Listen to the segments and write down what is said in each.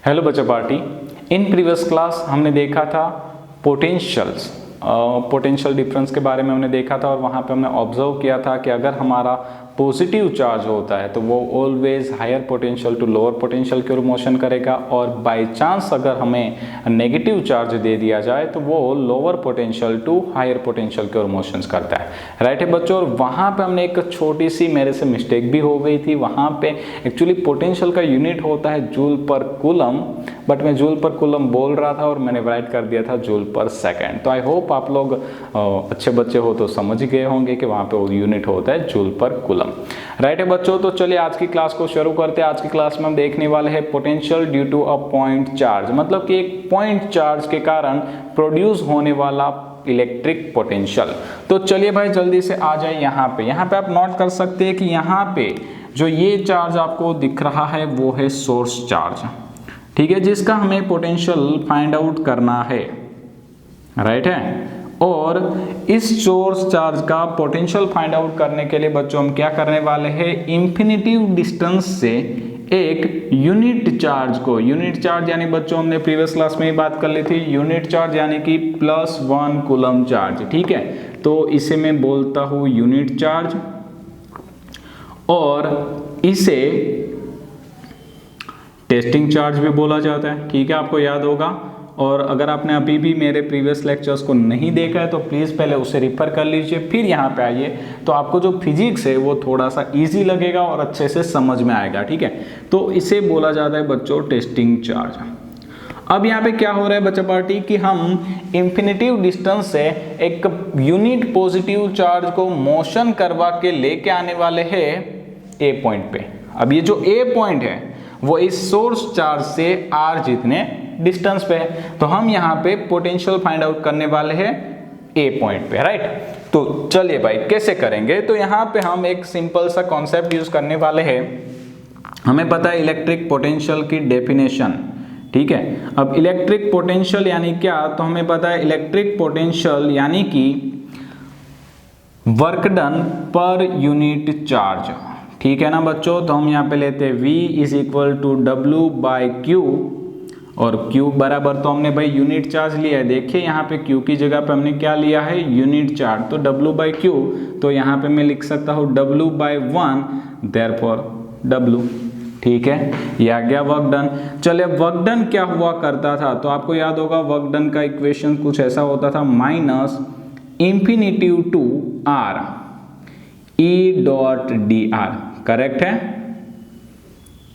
Hello बच्चा party. In previous class हमने देखा था पोटेंशियल डिफरेंस के बारे में हमने देखा था और वहाँ पे हमने ऑब्जर्व किया था कि अगर हमारा पॉजिटिव चार्ज होता है तो वो always higher potential to lower potential की ओर मोशन करेगा, और बाय चांस अगर हमें नेगेटिव चार्ज दे दिया जाए तो वो lower potential to higher potential की ओर मोशन करता है। राइट है बच्चों। और वहाँ पे हमने एक छोटी सी मेरे से मिस्टेक भी हो गई थी। वहाँ पे एक्चुअली पोटेंशियल का यूनिट होता है जूल पर कूलम, बट मैं जूल पर कूलम बोल रहा था और मैंने राइट कर दिया था जूल पर सेकेंड। तो आई होप आप लोग अच्छे बच्चे हो तो समझ गए होंगे कि वहाँ पे वो यूनिट होता है जूल पर कूलम। राइट है बच्चों। तो चलिए आज की क्लास को शुरू करते हैं। आज की क्लास में हम देखने वाले हैं potential due to a point charge, मतलब कि एक पॉइंट चार्ज के कारण प्रोड्यूस होने वाला इलेक्ट्रिक पोटेंशियल। तो चलिए भाई जल्दी से आ जाए यहाँ पे आप नोट कर सकते हैं कि यहाँ पे जो ये चार्ज आपको दिख रहा है वो है सोर्स चार्ज, ठीक है, जिसका हमें पोटेंशियल फाइंड आउट करना है। राइट है। और इस सोर्स चार्ज का पोटेंशियल फाइंड आउट करने के लिए बच्चों हम क्या करने वाले हैं, इंफिनिटिव डिस्टेंस से एक यूनिट चार्ज को, यूनिट चार्ज यानी बच्चों हमने प्रीवियस क्लास में ही बात कर ली थी, यूनिट चार्ज यानी कि +1 कूलम चार्ज, ठीक है। तो इसे मैं बोलता हूं यूनिट चार्ज और इसे टेस्टिंग चार्ज भी बोला जाता है, ठीक है, आपको याद होगा। और अगर आपने अभी भी मेरे प्रीवियस लेक्चर्स को नहीं देखा है तो प्लीज़ पहले उसे रिफर कर लीजिए, फिर यहाँ पे आइए, तो आपको जो फिजिक्स है वो थोड़ा सा इजी लगेगा और अच्छे से समझ में आएगा, ठीक है। तो इसे बोला जाता है बच्चों टेस्टिंग चार्ज। अब यहाँ पे क्या हो रहा है बच्चा पार्टी कि हम इंफिनिटिव डिस्टेंस से एक यूनिट पॉजिटिव चार्ज को मोशन करवा के लेके आने वाले हैं ए पॉइंट पे। अब ये जो ए पॉइंट है वो इस सोर्स चार्ज से आर जितने डिस्टेंस पे है, तो हम यहाँ पे पोटेंशियल फाइंड आउट करने वाले हैं ए पॉइंट पे। राइट। तो चलिए भाई कैसे करेंगे, तो यहाँ पे हम एक सिंपल सा कॉन्सेप्ट यूज करने वाले हैं। हमें पता है इलेक्ट्रिक पोटेंशियल की डेफिनेशन, ठीक है। अब इलेक्ट्रिक पोटेंशियल यानी क्या, तो हमें पता है इलेक्ट्रिक पोटेंशियल यानी कि work done per unit charge, ठीक है ना बच्चों। तो हम यहाँ पे लेते हैं V is equal to W/Q, और Q बराबर तो हमने भाई यूनिट चार्ज लिया है। देखिए यहाँ पे Q की जगह पे हमने क्या लिया है, यूनिट चार्ज, तो W/Q, तो यहाँ पे मैं लिख सकता हूँ W/1, देयरफॉर W, ठीक है। ये आ गया वर्क डन। चलिए वर्क डन क्या हुआ करता था, तो आपको याद होगा वर्क डन का इक्वेशन कुछ ऐसा होता था, -infinitive to R E.dr, correct है,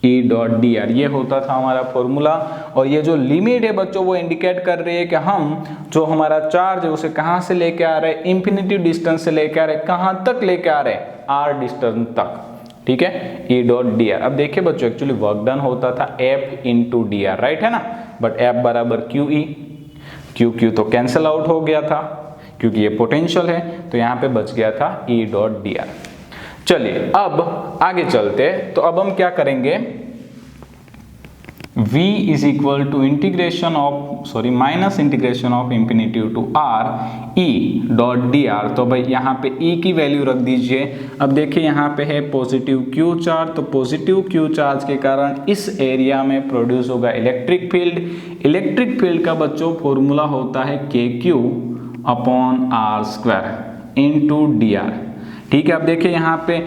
E.dr, ये होता था हमारा फॉर्मूला। और ये जो लिमिट है बच्चों वो इंडिकेट कर रही है कि हम जो हमारा चार्ज है उसे कहाँ से लेके आ रहे हैं, इंफिनिटिव डिस्टेंस से लेके आ रहे हैं, कहाँ तक लेके आ रहे हैं, R डिस्टेंस तक, ठीक है, E.dr। अब देखिए बच्चों एक्चुअली वर्क डन होता था F/dr, राइट है ना, बट F बराबर QE, Q तो कैंसिल आउट हो गया था क्योंकि ये पोटेंशियल है, तो यहाँ पे बच गया था E.dr। चलिए अब आगे चलते, तो अब हम क्या करेंगे, V is equal to integration of infinitive to R E.dr। तो भाई यहाँ पे E की वैल्यू रख दीजिए। अब देखिए यहाँ पे है पॉजिटिव Q चार्ज, तो पॉजिटिव Q चार्ज के कारण इस एरिया में प्रोड्यूस होगा इलेक्ट्रिक फील्ड। इलेक्ट्रिक फील्ड का बच्चों फॉर्मूला होता है KQ/R² इंटू dr, ठीक है। अब देखिए यहाँ पे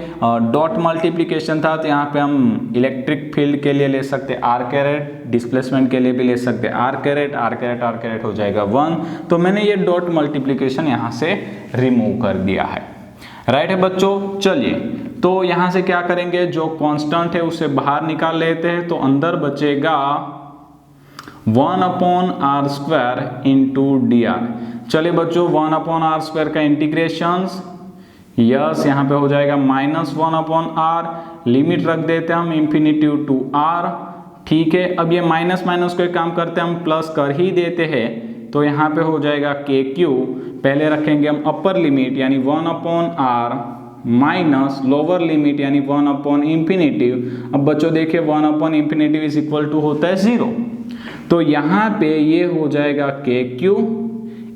डॉट मल्टीप्लिकेशन था, तो यहाँ पे हम इलेक्ट्रिक फील्ड के लिए ले सकते हैं R², डिस्प्लेसमेंट के लिए भी ले सकते हैं R², हो जाएगा 1। तो मैंने ये डॉट मल्टीप्लिकेशन यहाँ से रिमूव कर दिया है। राइट है बच्चों। चलिए तो यहाँ से क्या करेंगे, जो कांस्टेंट है उसे बाहर निकाल लेते हैं, तो अंदर बचेगा 1/R² इंटू dr। चलिए बच्चों 1/R² का इंटीग्रेशन, यस, यहाँ पे हो जाएगा -1/R, लिमिट रख देते हैं हम इंफिनिटिव टू R, ठीक है। अब ये माइनस को एक काम करते हैं हम प्लस कर ही देते हैं, तो यहाँ पे हो जाएगा KQ, पहले रखेंगे हम अपर लिमिट यानी 1/R माइनस लोअर लिमिट यानी 1/इंफिनिटिव। अब बच्चों देखिए 1/इंफिनिटिव इज इक्वल टू होता है 0, तो यहाँ पे ये हो जाएगा KQ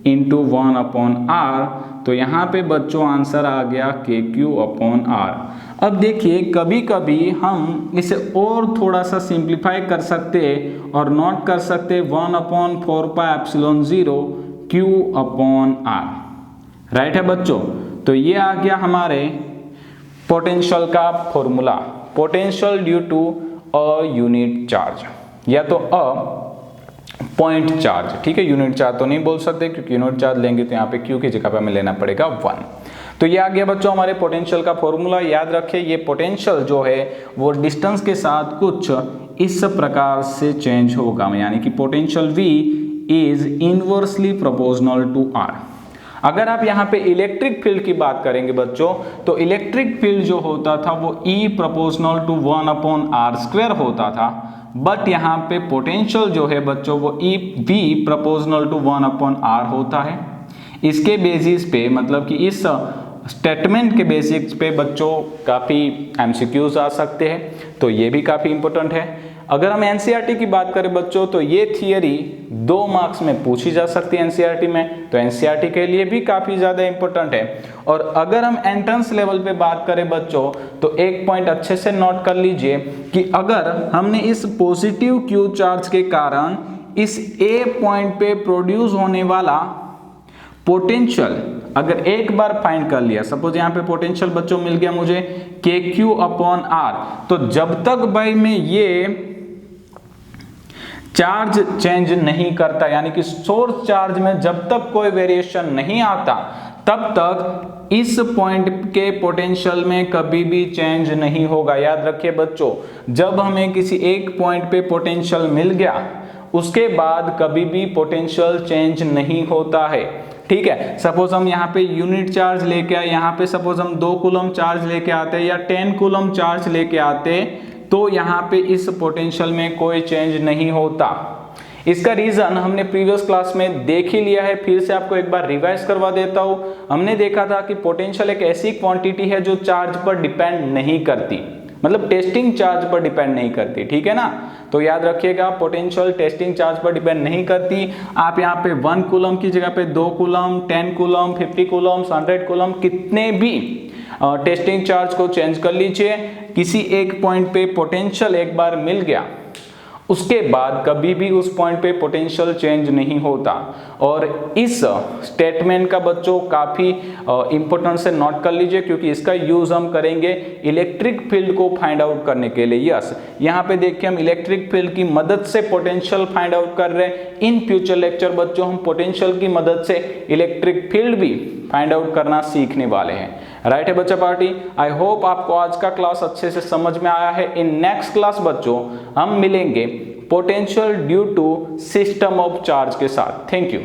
इंटू 1/R, तो यहाँ पे बच्चों आंसर आ गया KQ/R। अब देखिए कभी कभी हम इसे और थोड़ा सा सिंप्लीफाई कर सकते और नोट कर सकते 1/4πε0 Q/R। राइट है बच्चों। तो ये आ गया हमारे पोटेंशियल का formula, potential due to a unit charge या तो अ पॉइंट चार्ज। ठीक है, यूनिट चार्ज तो नहीं बोल सकते क्योंकि यूनिट चार्ज लेंगे तो यहाँ पे Q की जगह पे हमें लेना पड़ेगा 1। तो ये आ गया बच्चों हमारे पोटेंशियल का फॉर्मूला। याद रखें ये पोटेंशियल जो है वो डिस्टेंस के साथ कुछ इस प्रकार से चेंज होगा, यानी कि potential V is inversely proportional to R। अगर आप यहाँ पे इलेक्ट्रिक फील्ड की बात करेंगे बच्चों तो इलेक्ट्रिक फील्ड जो होता था वो E प्रोपोर्शनल टू 1/r² होता था, बट यहाँ पे पोटेंशियल जो है बच्चों वो V प्रोपोर्शनल टू 1/r होता है। इसके बेसिस पे मतलब कि इस स्टेटमेंट के बेसिस पे बच्चों काफ़ी MCQs आ सकते हैं, तो ये भी काफ़ी इंपॉर्टेंट है। अगर हम NCERT की बात करें बच्चों तो ये थियरी 2 मार्क्स में पूछी जा सकती है NCERT में, तो NCERT के लिए भी काफ़ी ज़्यादा इंपॉर्टेंट है। और अगर हम एंट्रेंस लेवल पे बात करें बच्चों तो एक पॉइंट अच्छे से नोट कर लीजिए कि अगर हमने इस पॉजिटिव Q चार्ज के कारण इस A पॉइंट पे प्रोड्यूस होने वाला पोटेंशियल अगर एक बार फाइंड कर लिया, सपोज यहाँ पे पोटेंशियल बच्चों मिल गया मुझे KQ/R, तो जब तक भाई मैं ये चार्ज चेंज नहीं करता यानी कि सोर्स चार्ज में जब तक कोई वेरिएशन नहीं आता तब तक इस पॉइंट के पोटेंशियल में कभी भी चेंज नहीं होगा। याद रखिए बच्चों, जब हमें किसी एक पॉइंट पे पोटेंशियल मिल गया उसके बाद कभी भी पोटेंशियल चेंज नहीं होता है। ठीक है, सपोज हम यहाँ पे यूनिट चार्ज लेके आए, यहाँ पे सपोज हम 2 कूलम चार्ज लेके आते या 10 कूलम चार्ज लेके आते तो यहाँ पे इस पोटेंशियल में कोई चेंज नहीं होता। इसका रीजन हमने प्रीवियस क्लास में देख ही लिया है, फिर से आपको एक बार रिवाइज करवा देता हूँ। हमने देखा था कि पोटेंशियल एक ऐसी क्वांटिटी है जो चार्ज पर डिपेंड नहीं करती, मतलब टेस्टिंग चार्ज पर डिपेंड नहीं करती। ठीक है ना, तो याद रखिएगा पोटेंशियल टेस्टिंग चार्ज पर डिपेंड नहीं करती। आप यहाँ पे 1 कूलम की जगह पे 2 कूलम, 10 कूलम, 50 कूलम, 100 कूलम कितने भी टेस्टिंग चार्ज को चेंज कर लीजिए। किसी एक पॉइंट पे पोटेंशियल एक बार मिल गया उसके बाद कभी भी उस पॉइंट पे पोटेंशियल चेंज नहीं होता। और इस स्टेटमेंट का बच्चों काफ़ी इंपॉर्टेंट से नोट कर लीजिए क्योंकि इसका यूज हम करेंगे इलेक्ट्रिक फील्ड को फाइंड आउट करने के लिए। यस, यहाँ पे देखिए हम इलेक्ट्रिक फील्ड की मदद से पोटेंशियल फाइंड आउट कर रहे हैं। इन फ्यूचर लेक्चर बच्चों हम पोटेंशियल की मदद से इलेक्ट्रिक फील्ड भी फाइंड आउट करना सीखने वाले हैं। राइट है बच्चा पार्टी, आई होप आपको आज का क्लास अच्छे से समझ में आया है। इन नेक्स्ट क्लास बच्चों हम मिलेंगे potential due to system of charge के साथ। Thank you.